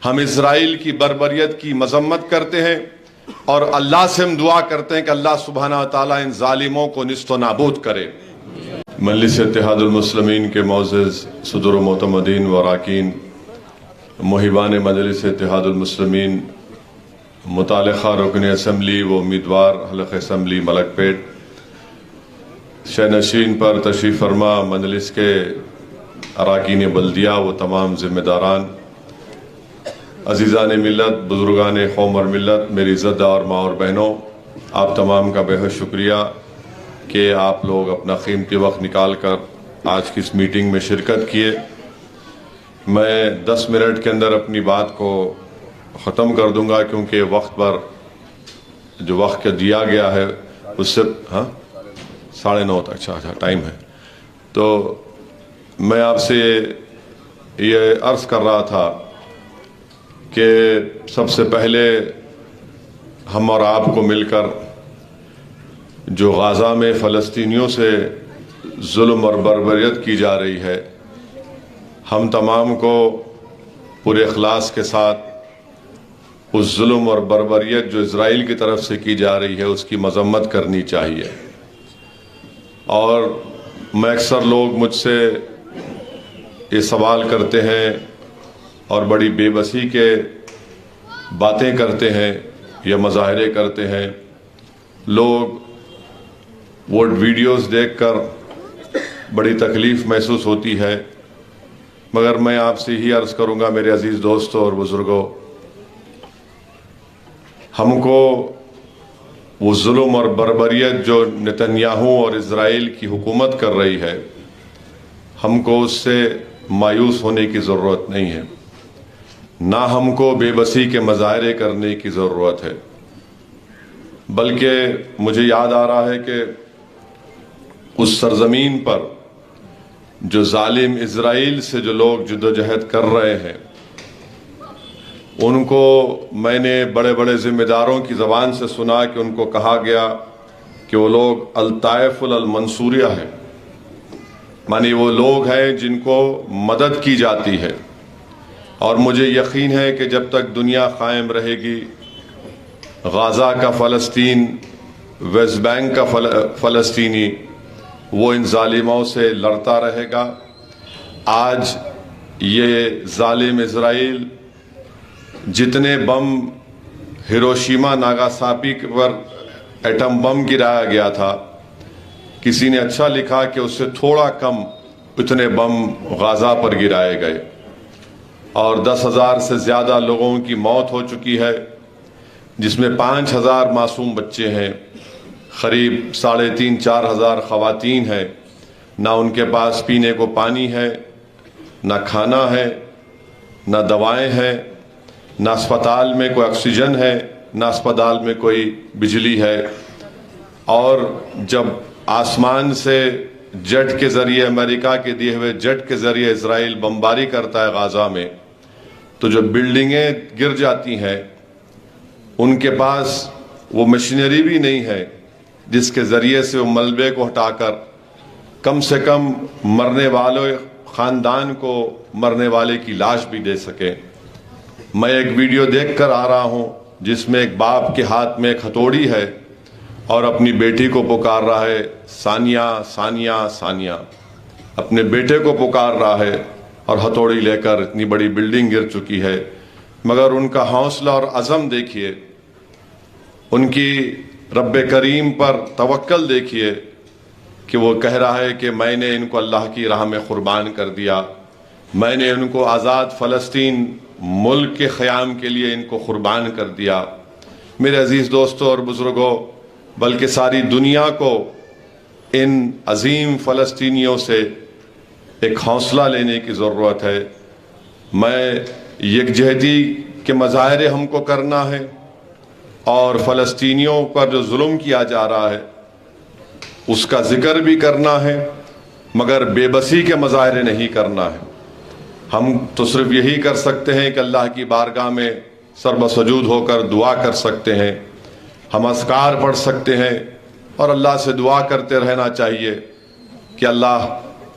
ہم اسرائیل کی بربریت کی مذمت کرتے ہیں اور اللہ سے ہم دعا کرتے ہیں کہ اللہ سبحانہ و تعالیٰ ان ظالموں کو نیست و نابود کرے۔ مجلس اتحاد المسلمین کے معزز صدر و معتمدین و اراکین، محبان مجلس اتحاد المسلمین، متعلقہ رکن اسمبلی و امیدوار حلقہ اسمبلی ملک پیٹ، شہنشین پر تشریف فرما مجلس کے اراکین بلدیہ و تمام ذمہ داران، عزیزان ملت، بزرگان قوم اور ملت، میری عزت دار ماں اور بہنوں، آپ تمام کا بے حد شکریہ کہ آپ لوگ اپنا قیمتی وقت نکال کر آج کی اس میٹنگ میں شرکت کیے۔ میں 10 منٹ کے اندر اپنی بات کو ختم کر دوں گا، کیونکہ وقت پر جو وقت دیا گیا ہے اس سے 9:30 تک اچھا ٹائم ہے۔ تو میں آپ سے یہ عرض کر رہا تھا کہ سب سے پہلے ہم اور آپ کو مل کر جو غزہ میں فلسطینیوں سے ظلم اور بربریت کی جا رہی ہے، ہم تمام کو پورے اخلاص کے ساتھ اس ظلم اور بربریت جو اسرائیل کی طرف سے کی جا رہی ہے اس کی مذمت کرنی چاہیے۔ اور میں اکثر لوگ مجھ سے یہ سوال کرتے ہیں اور بڑی بے بسی کے باتیں کرتے ہیں یا مظاہرے کرتے ہیں، لوگ وہ ویڈیوز دیکھ کر بڑی تکلیف محسوس ہوتی ہے، مگر میں آپ سے ہی عرض کروں گا میرے عزیز دوستوں اور بزرگوں، ہم کو وہ ظلم اور بربریت جو نتنیاہو اور اسرائیل کی حکومت کر رہی ہے، ہم کو اس سے مایوس ہونے کی ضرورت نہیں ہے، نہ ہم کو بے بسی کے مظاہرے کرنے کی ضرورت ہے، بلکہ مجھے یاد آ رہا ہے کہ اس سرزمین پر جو ظالم اسرائیل سے جو لوگ جدوجہد کر رہے ہیں، ان کو میں نے بڑے بڑے ذمہ داروں کی زبان سے سنا کہ ان کو کہا گیا کہ وہ لوگ الطائف المنصوریہ ہیں، مانی وہ لوگ ہیں جن کو مدد کی جاتی ہے۔ اور مجھے یقین ہے کہ جب تک دنیا قائم رہے گی، غزہ کا فلسطین، ویسٹ بینک کا فلسطینی وہ ان ظالموں سے لڑتا رہے گا۔ آج یہ ظالم اسرائیل جتنے بم ہیروشیما ناگاساکی پر ایٹم بم گرایا گیا تھا، کسی نے اچھا لکھا کہ اس سے تھوڑا کم اتنے بم غزہ پر گرائے گئے، اور 10,000 سے زیادہ لوگوں کی موت ہو چکی ہے، جس میں 5,000 معصوم بچے ہیں، قریب 3,500-4 ہزار خواتین ہیں، نہ ان کے پاس پینے کو پانی ہے، نہ کھانا ہے، نہ دوائیں ہیں، نہ اسپتال میں کوئی آکسیجن ہے، نہ اسپتال میں کوئی بجلی ہے۔ اور جب آسمان سے جٹ کے ذریعے، امریکہ کے دیے ہوئے جٹ کے ذریعے اسرائیل بمباری کرتا ہے غزہ میں، تو جو بلڈنگیں گر جاتی ہیں ان کے پاس وہ مشینری بھی نہیں ہے جس کے ذریعے سے وہ ملبے کو ہٹا کر کم سے کم مرنے والے خاندان کو مرنے والے کی لاش بھی دے سکے۔ میں ایک ویڈیو دیکھ کر آ رہا ہوں جس میں ایک باپ کے ہاتھ میں ایک ہتھوڑی ہے اور اپنی بیٹی کو پکار رہا ہے، ثانیہ ثانیہ ثانیہ، اپنے بیٹے کو پکار رہا ہے اور ہتھوڑی لے کر۔ اتنی بڑی بلڈنگ گر چکی ہے، مگر ان کا حوصلہ اور عزم دیکھیے، ان کی رب کریم پر توکل دیکھیے کہ وہ کہہ رہا ہے کہ میں نے ان کو اللہ کی راہ میں قربان کر دیا، میں نے ان کو آزاد فلسطین ملک کے قیام کے لیے ان کو قربان کر دیا۔ میرے عزیز دوستوں اور بزرگوں، بلکہ ساری دنیا کو ان عظیم فلسطینیوں سے ایک حوصلہ لینے کی ضرورت ہے۔ میں یکجہتی کے مظاہرے ہم کو کرنا ہے، اور فلسطینیوں پر جو ظلم کیا جا رہا ہے اس کا ذکر بھی کرنا ہے، مگر بے بسی کے مظاہرے نہیں کرنا ہے۔ ہم تو صرف یہی کر سکتے ہیں کہ اللہ کی بارگاہ میں سر بسجود ہو کر دعا کر سکتے ہیں، ہم اذکار پڑھ سکتے ہیں، اور اللہ سے دعا کرتے رہنا چاہیے کہ اللہ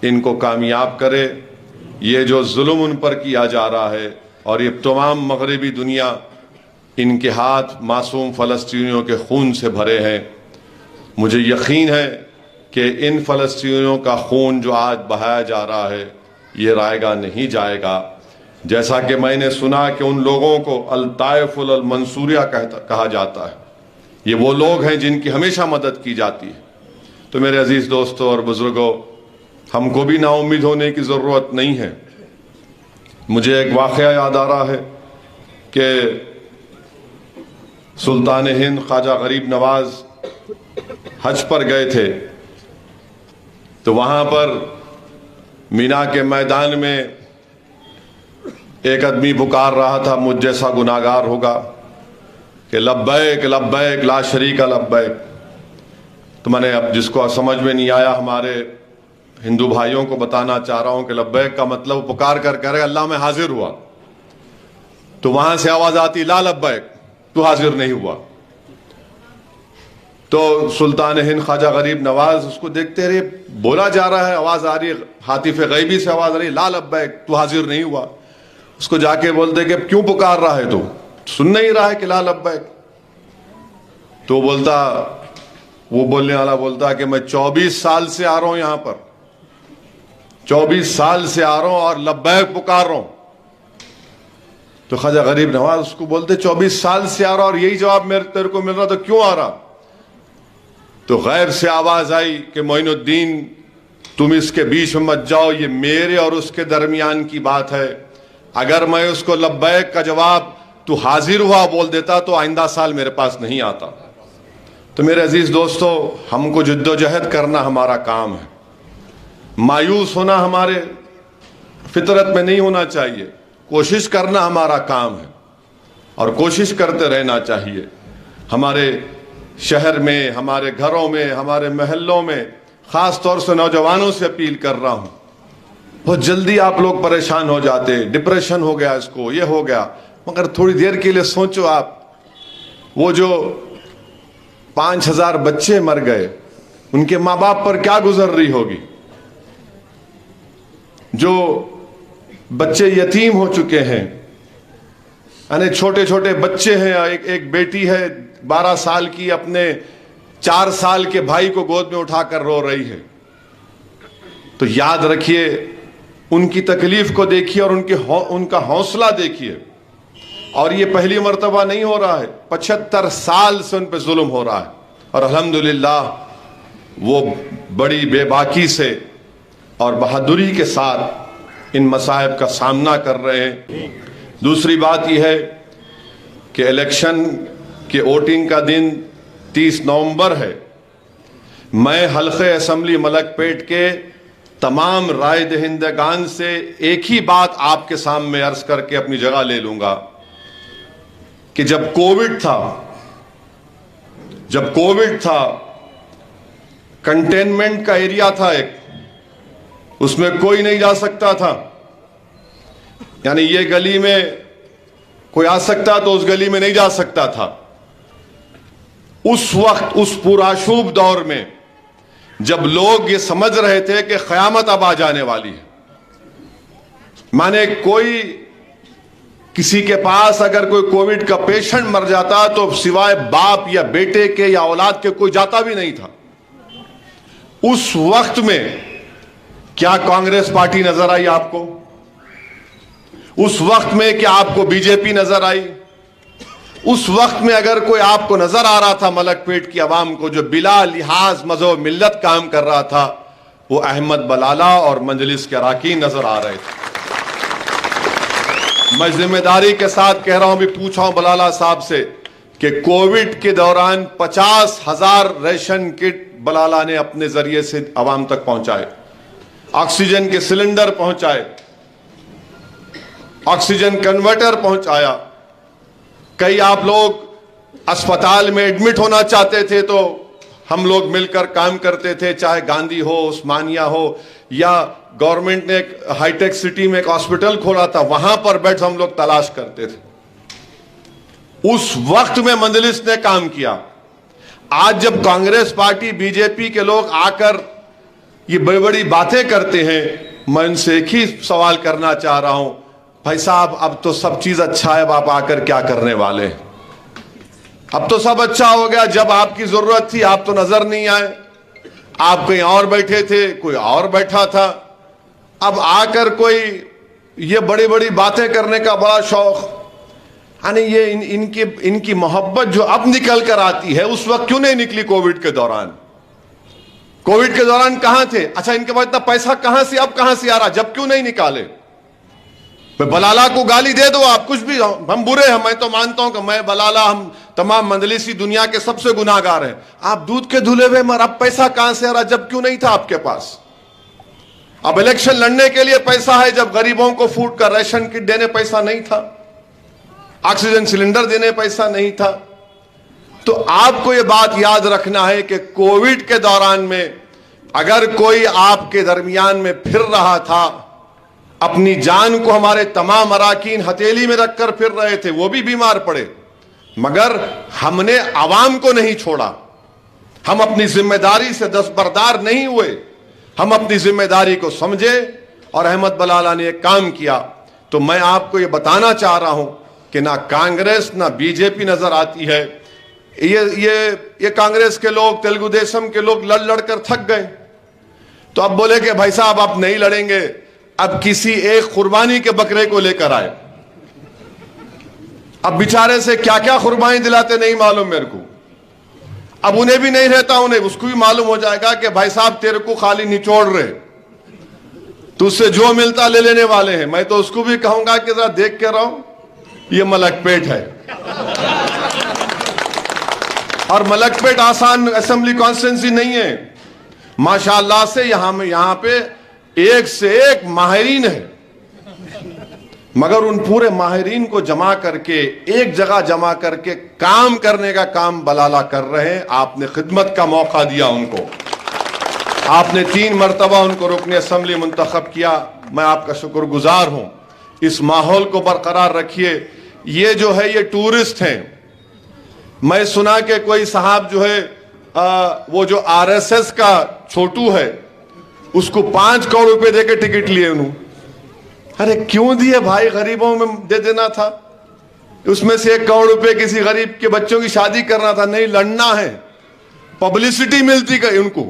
ان کو کامیاب کرے۔ یہ جو ظلم ان پر کیا جا رہا ہے، اور یہ تمام مغربی دنیا ان کے ہاتھ معصوم فلسطینیوں کے خون سے بھرے ہیں. مجھے یقین ہے کہ ان فلسطینیوں کا خون جو آج بہایا جا رہا ہے یہ رائے گا نہیں جائے گا. جیسا کہ میں نے سنا کہ ان لوگوں کو الطائف المنصوریہ کہا جاتا ہے. یہ وہ لوگ ہیں جن کی ہمیشہ مدد کی جاتی ہے. تو میرے عزیز دوستوں اور بزرگوں، ہم کو بھی نا امید ہونے کی ضرورت نہیں ہے. مجھے ایک واقعہ یاد آ رہا ہے کہ سلطان ہند خواجہ غریب نواز حج پر گئے تھے، تو وہاں پر مینا کے میدان میں ایک آدمی پکار رہا تھا، مجھ جیسا گناہگار ہوگا، کہ لبیک لبیک لا شریک لبیک. تو میں نے اب جس کو سمجھ میں نہیں آیا ہمارے ہندو بھائیوں کو بتانا چاہ رہا ہوں کہ لبیک کا مطلب پکار کر کہہ رہے اللہ میں حاضر ہوا. تو وہاں سے آواز آتی لا لبیک، تو حاضر نہیں ہوا. تو سلطان ہند خواجہ غریب نواز اس کو دیکھتے رہے، بولا جا رہا ہے، آواز آ رہی ہے، ہاتف غیبی سے آواز آ رہی ہے لا لبیک، تو حاضر نہیں ہوا. اس کو جا کے بولتے کہ کیوں پکار رہا ہے، تو سن نہیں رہا ہے کہ لا لبیک. تو وہ بولنے والا بولتا کہ میں 24 سال سے آ رہا ہوں یہاں پر، 24 سال سے آ رہا ہوں اور لبیک پکار رہا ہوں. تو خواجہ غریب نواز اس کو بولتے 24 سال سے آ رہا اور یہی جواب تیرے کو مل رہا تو کیوں آ رہا؟ تو غیر سے آواز آئی کہ معین الدین تم اس کے بیچ میں مت جاؤ، یہ میرے اور اس کے درمیان کی بات ہے. اگر میں اس کو لبیک کا جواب تو حاضر ہوا بول دیتا تو آئندہ سال میرے پاس نہیں آتا. تو میرے عزیز دوستو، ہم کو جد و جہد کرنا ہمارا کام ہے. مایوس ہونا ہمارے فطرت میں نہیں ہونا چاہیے. کوشش کرنا ہمارا کام ہے اور کوشش کرتے رہنا چاہیے. ہمارے شہر میں، ہمارے گھروں میں، ہمارے محلوں میں، خاص طور سے نوجوانوں سے اپیل کر رہا ہوں، بہت جلدی آپ لوگ پریشان ہو جاتے، ڈپریشن ہو گیا، اس کو یہ ہو گیا. مگر تھوڑی دیر کے لیے سوچو، آپ وہ جو 5000 بچے مر گئے ان کے ماں باپ پر کیا گزر رہی ہوگی. جو بچے یتیم ہو چکے ہیں، یعنی چھوٹے چھوٹے بچے ہیں. ایک بیٹی ہے 12 سال کی، اپنے 4 سال کے بھائی کو گود میں اٹھا کر رو رہی ہے. تو یاد رکھیے، ان کی تکلیف کو دیکھیے اور ان کا حوصلہ دیکھیے. اور یہ پہلی مرتبہ نہیں ہو رہا ہے، 75 سال سے ان پہ ظلم ہو رہا ہے اور الحمدللہ وہ بڑی بے باکی سے اور بہادری کے ساتھ ان مصائب کا سامنا کر رہے ہیں. دوسری بات یہ ہے کہ الیکشن کے ووٹنگ کا دن 30 نومبر ہے. میں حلقہ اسمبلی ملک پیٹ کے تمام رائے دہندگان سے ایک ہی بات آپ کے سامنے عرض کر کے اپنی جگہ لے لوں گا کہ جب کووڈ تھا کنٹینمنٹ کا ایریا تھا ایک، اس میں کوئی نہیں جا سکتا تھا. یعنی یہ گلی میں کوئی آ سکتا تو اس گلی میں نہیں جا سکتا تھا. اس وقت اس پرآشوب دور میں جب لوگ یہ سمجھ رہے تھے کہ قیامت اب آ جانے والی ہے، مانے کوئی کسی کے پاس اگر کوئی کووڈ کا پیشنٹ مر جاتا تو سوائے باپ یا بیٹے کے یا اولاد کے کوئی جاتا بھی نہیں تھا. اس وقت میں کیا کانگریس پارٹی نظر آئی آپ کو؟ اس وقت میں کیا آپ کو بی جے پی نظر آئی؟ اس وقت میں اگر کوئی آپ کو نظر آ رہا تھا ملک پیٹ کی عوام کو جو بلا لحاظ مذہب ملت کام کر رہا تھا، وہ احمد بلالہ اور مجلس کے اراکین نظر آ رہے تھے. میں ذمہ داری کے ساتھ کہہ رہا ہوں، بھی پوچھا ہوں بلالہ صاحب سے کہ کووڈ کے دوران 50,000 ریشن کٹ بلالہ نے اپنے ذریعے سے عوام تک پہنچائے، آکسیجن کے سلنڈر پہنچائے، آکسیجن کنورٹر پہنچایا. کئی آپ لوگ اسپتال میں ایڈمٹ ہونا چاہتے تھے تو ہم لوگ مل کر کام کرتے تھے، چاہے گاندھی ہو، عثمانیہ ہو، یا گورنمنٹ نے ایک ہائی ٹیک سٹی میں ایک ہاسپٹل کھولا تھا، وہاں پر بیڈز ہم لوگ تلاش کرتے تھے. اس وقت میں مجلس نے کام کیا. آج جب کانگریس پارٹی، بی جے پی کے لوگ آ کر یہ بڑی بڑی باتیں کرتے ہیں، میں ان سے ایک ہی سوال کرنا چاہ رہا ہوں بھائی صاحب اب تو سب چیز اچھا ہے، اب آپ آ کر کیا کرنے والے ہیں؟ اب تو سب اچھا ہو گیا، جب آپ کی ضرورت تھی آپ تو نظر نہیں آئے، آپ کہیں اور بیٹھے تھے، کوئی اور بیٹھا تھا، اب آ کر کوئی یہ بڑی بڑی باتیں کرنے کا بڑا شوق، یعنی یہ ان کی محبت جو اب نکل کر آتی ہے اس وقت کیوں نہیں نکلی کووڈ کے دوران؟ کووڈ کے دوران کہاں تھے؟ اچھا ان کے پاس اتنا پیسہ کہاں سے اب کہاں سے آ رہا؟ جب کیوں نہیں نکالے؟ بلالہ کو گالی دے دو آپ، کچھ بھی، ہم برے ہیں، میں تو مانتا ہوں کہ میں بلالہ، ہم تمام مجلسی دنیا کے سب سے گناہگار ہیں، آپ دودھ کے دھلے ہوئے، مگر اب پیسہ کہاں سے آ رہا جب کیوں نہیں تھا آپ کے پاس؟ اب الیکشن لڑنے کے لیے پیسہ ہے جب غریبوں کو فوڈ کا ریشن کٹ دینے پیسہ نہیں تھا، آکسیجن سلنڈر دینے پیسہ نہیں تھا۔ تو آپ کو یہ بات یاد رکھنا ہے کہ کووڈ کے دوران میں اگر کوئی آپ کے درمیان میں پھر رہا تھا، اپنی جان کو ہمارے تمام اراکین ہتھیلی میں رکھ کر پھر رہے تھے، وہ بھی بیمار پڑے، مگر ہم نے عوام کو نہیں چھوڑا، ہم اپنی ذمہ داری سے دستبردار نہیں ہوئے، ہم اپنی ذمہ داری کو سمجھے اور احمد بلالہ نے ایک کام کیا۔ تو میں آپ کو یہ بتانا چاہ رہا ہوں کہ نہ کانگریس نہ بی جے پی نظر آتی ہے، یہ کانگریس کے لوگ، تلگو دیشم کے لوگ لڑ لڑ کر تھک گئے، تو اب بولے کہ بھائی صاحب آپ نہیں لڑیں گے، اب کسی ایک قربانی کے بکرے کو لے کر آئے، اب بیچارے سے کیا کیا قربانی دلاتے نہیں معلوم میرے کو، اب انہیں بھی نہیں رہتا، انہیں اس کو بھی معلوم ہو جائے گا کہ بھائی صاحب تیرے کو خالی نچوڑ رہے، تو اس سے جو ملتا لے لینے والے ہیں۔ میں تو اس کو بھی کہوں گا کہ ذرا دیکھ کے رہو، یہ ملک پیٹ ہے، اور ملک پیٹ آسان اسمبلی کانسٹیٹنسی نہیں ہے، ماشاءاللہ سے یہاں پہ ایک سے ایک ماہرین ہیں، مگر ان پورے ماہرین کو جمع کر کے ایک جگہ جمع کر کے کام کرنے کا کام بلالہ کر رہے ہیں۔ آپ نے خدمت کا موقع دیا ان کو، آپ نے 3 مرتبہ ان کو رکن اسمبلی منتخب کیا، میں آپ کا شکر گزار ہوں۔ اس ماحول کو برقرار رکھیے۔ یہ جو ہے یہ ٹورسٹ ہیں، میں سنا کہ کوئی صاحب جو ہے وہ جو آر ایس ایس کا چھوٹو ہے، اس کو 5 کروڑ روپے دے کے ٹکٹ لیے انہوں۔ ارے کیوں دیے بھائی، غریبوں میں دے دینا تھا، اس میں سے 1 کروڑ روپے کسی غریب کے بچوں کی شادی کرنا تھا، نہیں لڑنا ہے، پبلسٹی ملتی کہ ان کو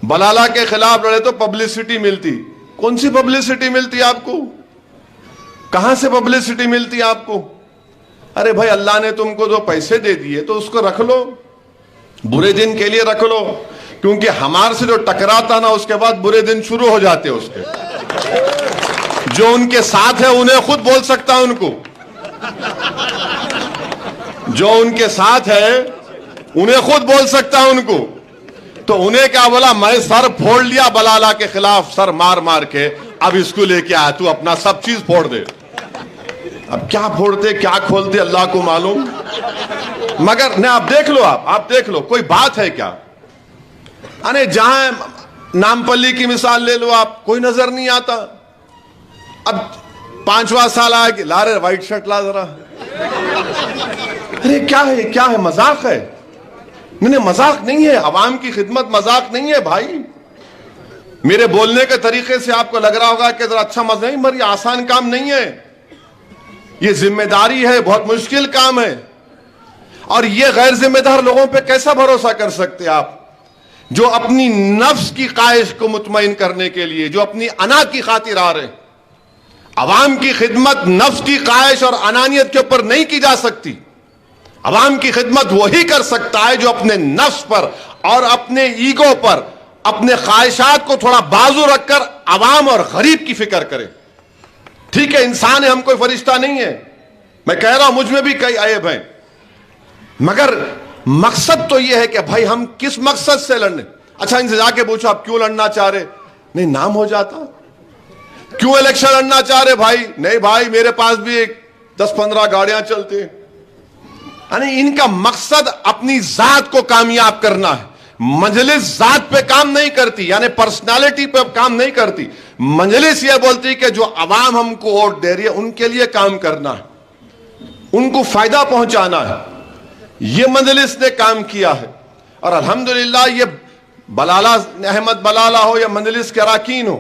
بلالہ کے خلاف لڑے تو پبلسٹی ملتی۔ کون سی پبلسٹی ملتی آپ کو؟ کہاں سے پبلسٹی ملتی آپ کو؟ ارے بھائی اللہ نے تم کو جو پیسے دے دیے تو اس کو رکھ لو، برے دن کے لیے رکھ لو، کیونکہ ہمارے سے جو ٹکراتا نا اس کے بعد برے دن شروع ہو جاتے اس کے۔ جو ان کے ساتھ ہے انہیں خود بول سکتا ان کو، جو ان کے ساتھ ہے انہیں خود بول سکتا ان کو، تو انہیں کیا بولا، میں سر پھوڑ لیا بلالہ کے خلاف، سر مار مار کے، اب اس کو لے کے آیا تو اپنا سب چیز پھوڑ دے۔ اب کیا پھوڑتے کیا کھولتے اللہ کو معلوم، مگر نہیں، آپ دیکھ لو، آپ دیکھ لو، کوئی بات ہے کیا؟ ارے جہاں نامپلی کی مثال لے لو آپ، کوئی نظر نہیں آتا، اب 5واں سال آئے کہ لا رہے وائٹ شرٹ لا ذرا، ارے کیا ہے مذاق ہے؟ نہیں مذاق نہیں ہے، عوام کی خدمت مذاق نہیں ہے بھائی۔ میرے بولنے کے طریقے سے آپ کو لگ رہا ہوگا کہ ذرا اچھا مزہ نہیں، مگر یہ آسان کام نہیں ہے، یہ ذمہ داری ہے، بہت مشکل کام ہے، اور یہ غیر ذمہ دار لوگوں پہ کیسا بھروسہ کر سکتے آپ، جو اپنی نفس کی خواہش کو مطمئن کرنے کے لیے، جو اپنی انا کی خاطر آ رہے ہیں۔ عوام کی خدمت نفس کی خواہش اور انانیت کے اوپر نہیں کی جا سکتی، عوام کی خدمت وہی کر سکتا ہے جو اپنے نفس پر اور اپنے ایگو پر، اپنے خواہشات کو تھوڑا بازو رکھ کر عوام اور غریب کی فکر کرے۔ ٹھیک ہے انسان ہے، ہم کوئی فرشتہ نہیں ہے، میں کہہ رہا ہوں مجھ میں بھی کئی عیب ہیں، مگر مقصد تو یہ ہے کہ بھائی ہم کس مقصد سے لڑنے۔ اچھا ان سے جا کے پوچھو آپ کیوں لڑنا چاہ رہے؟ نہیں نام ہو جاتا۔ کیوں الیکشن لڑنا چاہ رہے بھائی؟ نہیں بھائی میرے پاس بھی 10-15 گاڑیاں چلتی ہیں۔ یعنی ان کا مقصد اپنی ذات کو کامیاب کرنا ہے۔ مجلس ذات پہ کام نہیں کرتی، یعنی پرسنالٹی پہ کام نہیں کرتی، مجلس یہ بولتی کہ جو عوام ہم کو ووٹ دے رہی ہے ان کے لیے کام کرنا ہے، ان کو فائدہ پہنچانا ہے۔ یہ مجلس نے کام کیا ہے، اور الحمدللہ یہ بلالہ احمد بلالہ ہو یا مجلس کے اراکین ہو،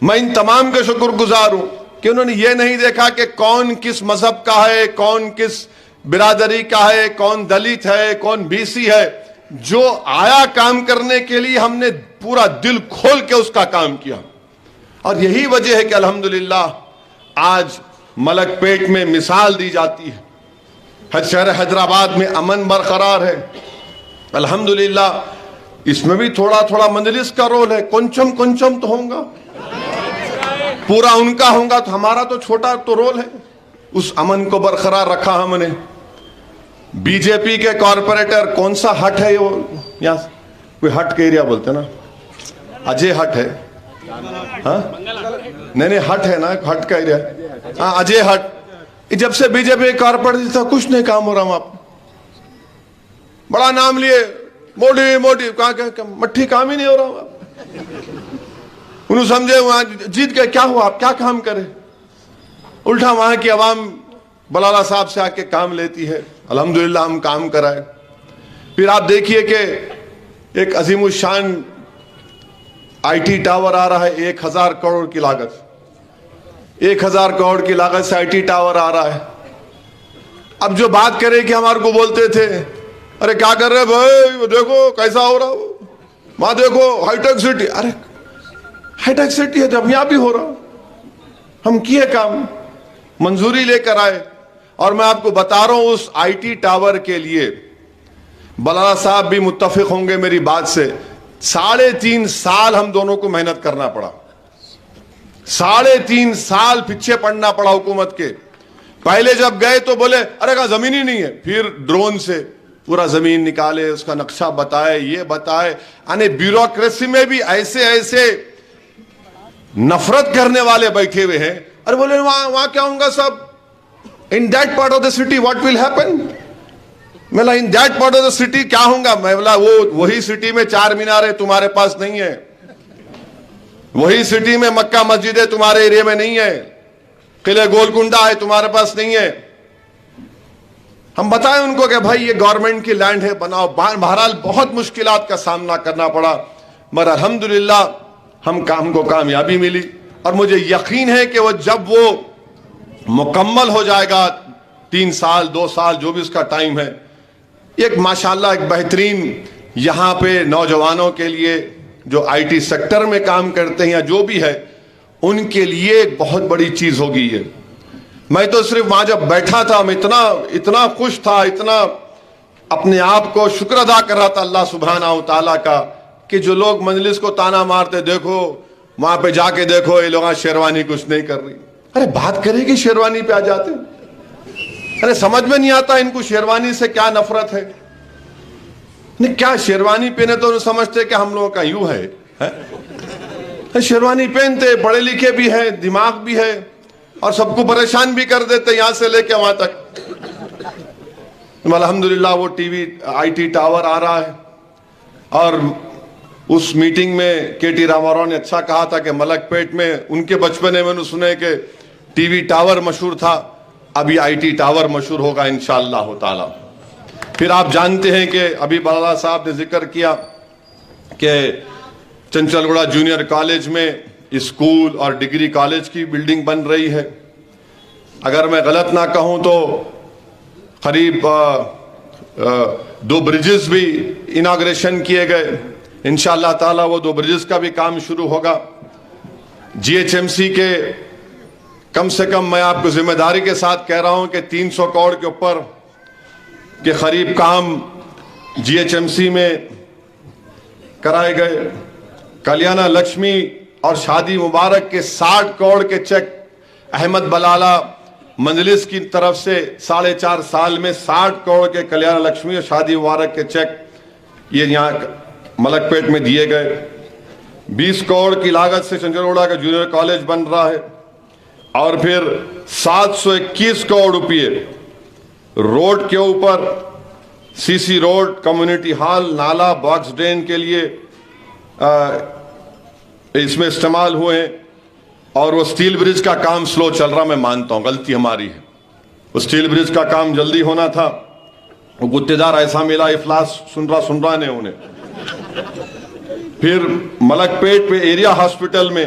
میں ان تمام کے شکر گزار ہوں۔ کہ انہوں نے یہ نہیں دیکھا کہ کون کس مذہب کا ہے, کون کس برادری کا ہے, کون دلت ہے, کون بی سی ہے. جو آیا کام کرنے کے لیے ہم نے پورا دل کھول کے اس کا کام کیا, اور یہی وجہ ہے کہ الحمدللہ آج ملک پیٹ میں مثال دی جاتی ہے. شہر حیدرآباد میں امن برقرار ہے الحمدللہ. اس میں بھی تھوڑا تھوڑا مجلس کا رول ہے, کنچم تو ہوگا, پورا ان کا ہوگا, تو ہمارا تو چھوٹا تو رول ہے. اس امن کو برقرار رکھا ہم نے. بی جے پی کے کارپوریٹر کون سا ہٹ ہے, وہ یہاں کوئی ہٹ کا ایریا بولتے نا, اجے ہٹ ہے, ہاں نہیں ہٹ ہے نا, ہٹ کا ایریا, ہاں اجے ہٹ. جب سے بی جے پی کارپوریٹر تھا کچھ نہیں کام ہو رہا. وہاں بڑا نام لیے, موڈی کہاں مٹھی کام ہی نہیں ہو رہا. انہوں سمجھے وہاں جیت گئے, کیا ہوا, آپ کیا کام کرے. الٹا وہاں کی عوام بلالہ صاحب سے آ کے کام لیتی ہے. الحمدللہ ہم کام کرائے. پھر آپ دیکھیے کہ ایک عظیم الشان آئی ٹی ٹاور آ رہا ہے, 1000 کروڑ کی لاگت, 1000 کروڑ کی لاگت سے آئی ٹی ٹاور آ رہا ہے. اب جو بات کرے کہ ہمارے کو بولتے تھے, ارے کیا کر رہے بھائی, دیکھو کیسا ہو رہا, وہاں دیکھو ہائی ٹیک سٹی. ارے ہائی ٹیک سٹی ہے تو اب یہاں بھی ہو رہا. ہم کیے کام, منظوری لے کر آئے. اور میں آپ کو بتا رہا ہوں اس آئی ٹی ٹاور کے لیے بلالہ صاحب بھی متفق ہوں گے میری بات سے, 3.5 سال ہم دونوں کو محنت کرنا پڑا. 3.5 سال پیچھے پڑنا پڑا حکومت کے. پہلے جب گئے تو بولے ارے کہاں زمین ہی نہیں ہے. پھر ڈرون سے پورا زمین نکالے, اس کا نقشہ بتائے, یہ بتائے. یعنی بیوروکریسی میں بھی ایسے نفرت کرنے والے بیٹھے ہوئے ہیں. ارے بولے وہاں کیا ہوں گا سب, in that part of the city what will happen. میں بولا in that part of the city کیا ہوں گا. میں بولا وہی سٹی میں 4 میناریں تمہارے پاس نہیں ہے, وہی سٹی میں مکہ مسجدیں تمہارے ایریا میں نہیں ہے, قلعہ گولکنڈہ ہے تمہارے پاس نہیں ہے. ہم بتائیں ان کو کہ بھائی یہ گورنمنٹ کی لینڈ ہے, بناؤ. بہرحال بہت مشکلات کا سامنا کرنا پڑا, مگر الحمدللہ ہم کو کامیابی ملی. اور مجھے یقین ہے کہ جب وہ مکمل ہو جائے گا, 3 سال 2 سال جو بھی اس کا ٹائم ہے, ایک ماشاءاللہ ایک بہترین یہاں پہ نوجوانوں کے لیے جو آئی ٹی سیکٹر میں کام کرتے ہیں یا جو بھی ہے ان کے لیے ایک بہت بڑی چیز ہوگی یہ. میں تو صرف وہاں جب بیٹھا تھا میں اتنا خوش تھا, اتنا اپنے آپ کو شکر ادا کر رہا تھا اللہ سبحانہ و تعالیٰ کا, کہ جو لوگ مجلس کو تانا مارتے دیکھو وہاں پہ جا کے دیکھو یہ لوگ شیروانی کچھ نہیں کر رہی. ارے بات کرے گی شیروانی پہ آ جاتے. ارے سمجھ میں نہیں آتا ان کو شیروانی سے کیا نفرت ہے. نہیں کیا شیروانی پہنے تو سمجھتے کہ ہم لوگوں کا یوں ہے. شیروانی پہنتے, پڑھے لکھے بھی ہیں, دماغ بھی ہے, اور سب کو پریشان بھی کر دیتے یہاں سے لے کے وہاں تک. الحمدللہ وہ آئی ٹی ٹاور آ رہا ہے. اور اس میٹنگ میں کے ٹی راما راؤ نے اچھا کہا تھا کہ ملک پیٹ میں ان کے بچپنے میں نے سنے کہ ٹی وی ٹاور مشہور تھا, ابھی آئی ٹی ٹاور مشہور ہوگا انشاءاللہ تعالی. پھر آپ جانتے ہیں کہ ابھی بلالہ صاحب نے ذکر کیا کہ چنچل گوڑا جونیئر کالج میں اسکول اور ڈگری کالج کی بلڈنگ بن رہی ہے. اگر میں غلط نہ کہوں تو قریب 2 بریجز بھی اناگریشن کیے گئے. انشاءاللہ تعالی وہ 2 بریجز کا بھی کام شروع ہوگا. جی ایچ ایم سی کے کم سے کم میں آپ کو ذمہ داری کے ساتھ کہہ رہا ہوں کہ 300 کروڑ کے اوپر کے قریب کام جی ایچ ایم سی میں کرائے گئے. کلیانہ لکشمی اور شادی مبارک کے 60 کروڑ کے چیک احمد بلالہ مجلس کی طرف سے 4.5 سال میں 60 کروڑ کے کلیانہ لکشمی اور شادی مبارک کے چیک یہ یہاں ملک پیٹ میں دیے گئے. 20 کروڑ کی لاگت سے چنچل گوڑا کا جونیئر کالج بن رہا ہے. اور پھر 721 کروڑ روپئے روڈ کے اوپر سی سی روڈ, کمیونٹی ہال, نالا, باکس ڈرین کے لیے اس میں استعمال ہوئے ہیں. اور وہ سٹیل برج کا کام سلو چل رہا, میں مانتا ہوں غلطی ہماری ہے. وہ سٹیل برج کا کام جلدی ہونا تھا. وہ گتےدار ایسا ملا افلاس سن رہا نے انہیں. پھر ملک پیٹ پہ ایریا ہاسپٹل میں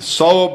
100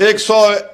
100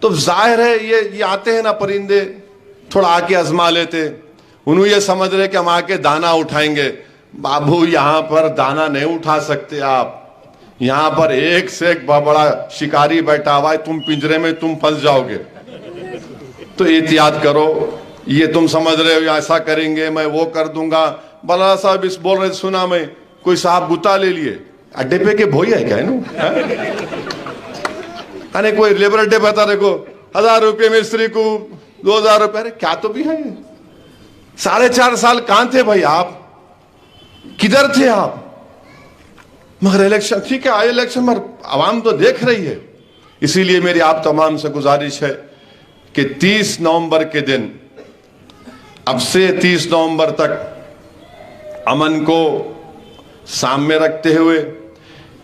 تو ظاہر ہے یہ آتے ہیں نا پرندے, تھوڑا آ کے آزما لیتے, انہوں یہ سمجھ رہے کہ ہم آ کے دانا اٹھائیں گے. بابو یہاں پر دانا نہیں اٹھا سکتے آپ, یہاں پر ایک سے ایک بڑا شکاری بیٹھا ہوا ہے, تم پنجرے میں تم پھنس جاؤ گے. تو احتیاط کرو, یہ تم سمجھ رہے ہو ایسا کریں گے میں وہ کر دوں گا. بلا صاحب اس بول رہے سنا میں, کوئی صاحب گتا لے لیے اڈے پہ کے بھوئی ہے کیا ارے کوئی لیبر اڈے بتا رہے کو 1000 روپے مستری کو 2000 روپے, ارے کیا تو بھی ہے یہ. 4.5 سال کہاں تھے بھائی آپ, کدھر تھے آپ؟ مگر الیکشن ٹھیک ہے, آئے الیکشن مگر عوام تو دیکھ رہی ہے. اسی لیے میری آپ تمام سے گزارش ہے کہ 30 نومبر کے دن, اب سے 30 نومبر تک امن کو سامنے رکھتے ہوئے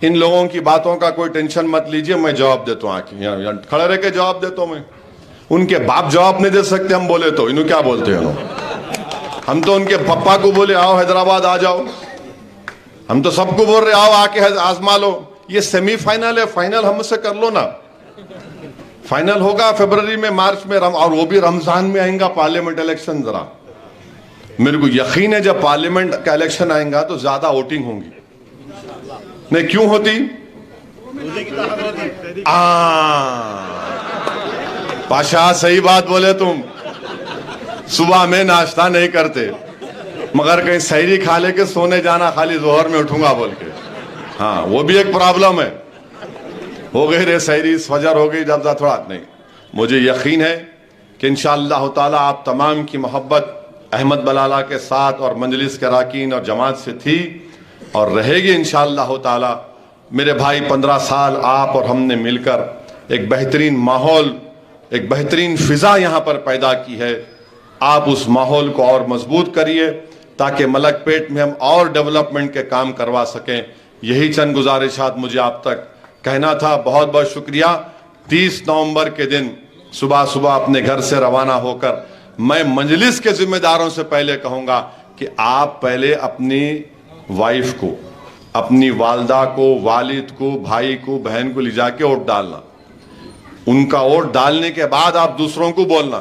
ان لوگوں کی باتوں کا کوئی ٹینشن مت لیجئے, میں جواب دیتا ہوں. آنکھیں یہاں کھڑے رہ کے جواب دیتا ہوں میں. ان کے باپ جواب نہیں دے سکتے ہم بولے تو, انہوں کیا بولتے ہیں ہم تو ان کے پپا کو بولے آؤ حیدرآباد آ جاؤ, ہم تو سب کو بول رہے آؤ آ کے آزما لو. یہ سیمی فائنل ہے, فائنل ہم سے کر لو نا. فائنل ہوگا فیبروری میں, مارچ میں, اور وہ بھی رمضان میں آئیں گا پارلیمنٹ الیکشن. ذرا میرے کو یقین ہے جب پارلیمنٹ کا الیکشن آئیں گا تو زیادہ ووٹنگ ہوں گی. نہیں کیوں ہوتی؟ پاشا صحیح بات بولے تم, صبح میں ناشتہ نہیں کرتے مگر کہیں سحری کھا لے کے سونے جانا, خالی ظہر میں اٹھوں گا بول کے. ہاں وہ بھی ایک پرابلم ہے, ہو گئی رے سحری, فجر ہو گئی جب تھوڑا نہیں. مجھے یقین ہے کہ انشاءاللہ تعالی آپ تمام کی محبت احمد بلالہ کے ساتھ اور مجلس کے اراکین اور جماعت سے تھی اور رہے گی انشاءاللہ تعالی. میرے بھائی 15 سال آپ اور ہم نے مل کر ایک بہترین ماحول, ایک بہترین فضا یہاں پر پیدا کی ہے. آپ اس ماحول کو اور مضبوط کریے تاکہ ملک پیٹ میں ہم اور ڈیولپمنٹ کے کام کروا سکیں. یہی چند گزارشات مجھے آپ تک کہنا تھا. بہت بہت شکریہ. 30 نومبر کے دن صبح صبح اپنے گھر سے روانہ ہو کر میں مجلس کے ذمہ داروں سے پہلے کہوں گا کہ آپ پہلے اپنی وائف کو, اپنی والدہ کو, والد کو, بھائی کو, بہن کو لے جا کے ووٹ ڈالنا. ان کا ووٹ ڈالنے کے بعد آپ دوسروں کو بولنا.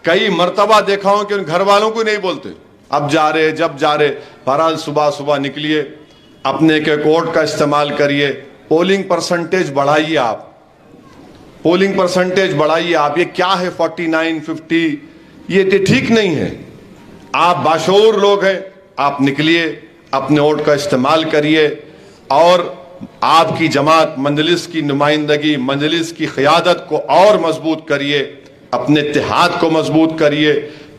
کئی مرتبہ دیکھا ہوں کہ ان گھر والوں کو نہیں بولتے, اب جا رہے جب جا رہے. بہرحال صبح صبح نکلیے, اپنے کے ووٹ کا استعمال کریے, پولنگ پرسنٹیج بڑھائیے. آپ پولنگ پرسنٹیج بڑھائیے. آپ یہ کیا ہے 49 50, یہ ٹھیک نہیں ہے. آپ باشعور لوگ ہیں, آپ نکلیے, اپنے ووٹ کا استعمال کریے اور آپ کی جماعت, مجلس کی نمائندگی, مجلس کی قیادت کو اور مضبوط کریے, اپنے اتحاد کو مضبوط کریے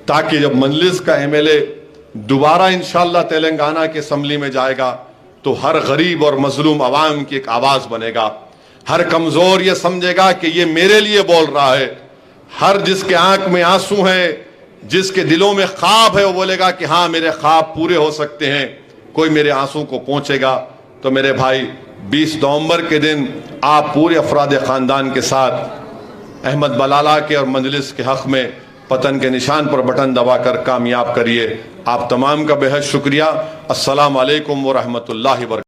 تاکہ جب مجلس کا MLA دوبارہ انشاءاللہ تلنگانہ کے اسمبلی میں جائے گا تو ہر غریب اور مظلوم عوام کی ایک آواز بنے گا. ہر کمزور یہ سمجھے گا کہ یہ میرے لیے بول رہا ہے. ہر جس کے آنکھ میں آنسو ہیں, جس کے دلوں میں خواب ہے, وہ بولے گا کہ ہاں میرے خواب پورے ہو سکتے ہیں, کوئی میرے آنسو کو پہنچے گا. تو میرے بھائی 20 نومبر کے دن آپ پورے افراد خاندان کے ساتھ احمد بلالہ کے اور مجلس کے حق میں پتن کے نشان پر بٹن دبا کر کامیاب کریے. آپ تمام کا بے حد شکریہ. السلام علیکم ورحمۃ اللہ وبرکاتہ.